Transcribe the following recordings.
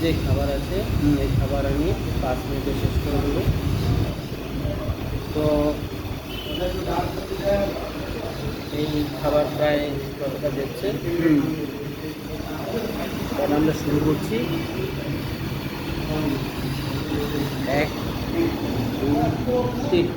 যে খাবার আছে এই খাবার আমি 5 মিনিটে শেষ করে দেবো। তো এই খাবার প্রায় কতটা দেখছে, তাহলে আমরা শুরু করছি। 1 2 3।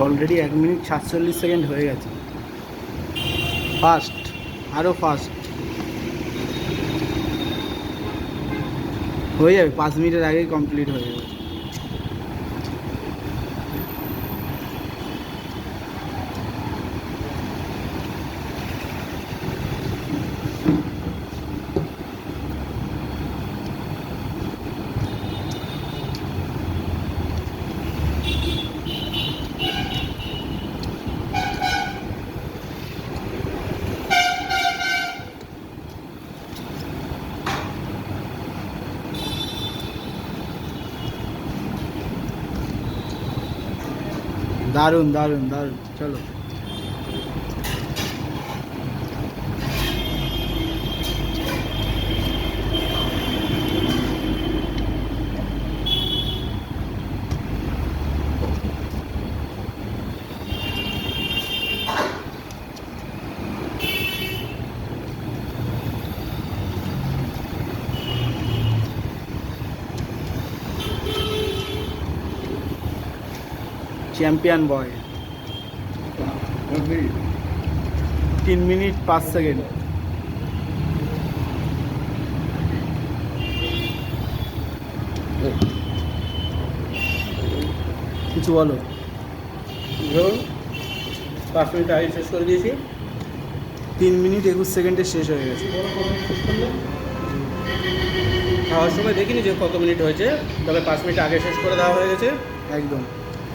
অলরেডি 1 মিনিট 47 সেকেন্ড হয়ে গেছে। ফাস্ট, আরও ফাস্ট হয়ে যাবে, 5 মিনিটের আগেই কমপ্লিট হয়ে যাবে। দারুণ দারুণ দারুণ, চলো। চ্যাম্পিয়ন বয় 3 মিনিট 5 সেকেন্ড। কিছু বলো। ধরুন 5 মিনিট আগে শেষ করে দিয়েছি। 3 মিনিট 21 সেকেন্ডে শেষ হয়ে গেছে। খাওয়ার সময় দেখিনি যে কত মিনিট হয়েছে, তবে 5 মিনিট আগে শেষ করে দেওয়া হয়ে গেছে। একদম।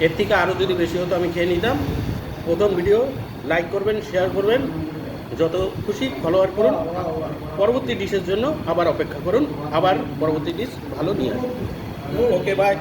এর থেকে আরও যদি বেশি হতো আমি খেয়ে নিতাম। প্রথম ভিডিও লাইক করবেন, শেয়ার করবেন, যত খুশি ফলোয়ার করুন। পরবর্তী ডিশের জন্য আবার অপেক্ষা করুন, আবার পরবর্তী ডিশ ভালো নিয়ে আসুন। ওকে, বাই।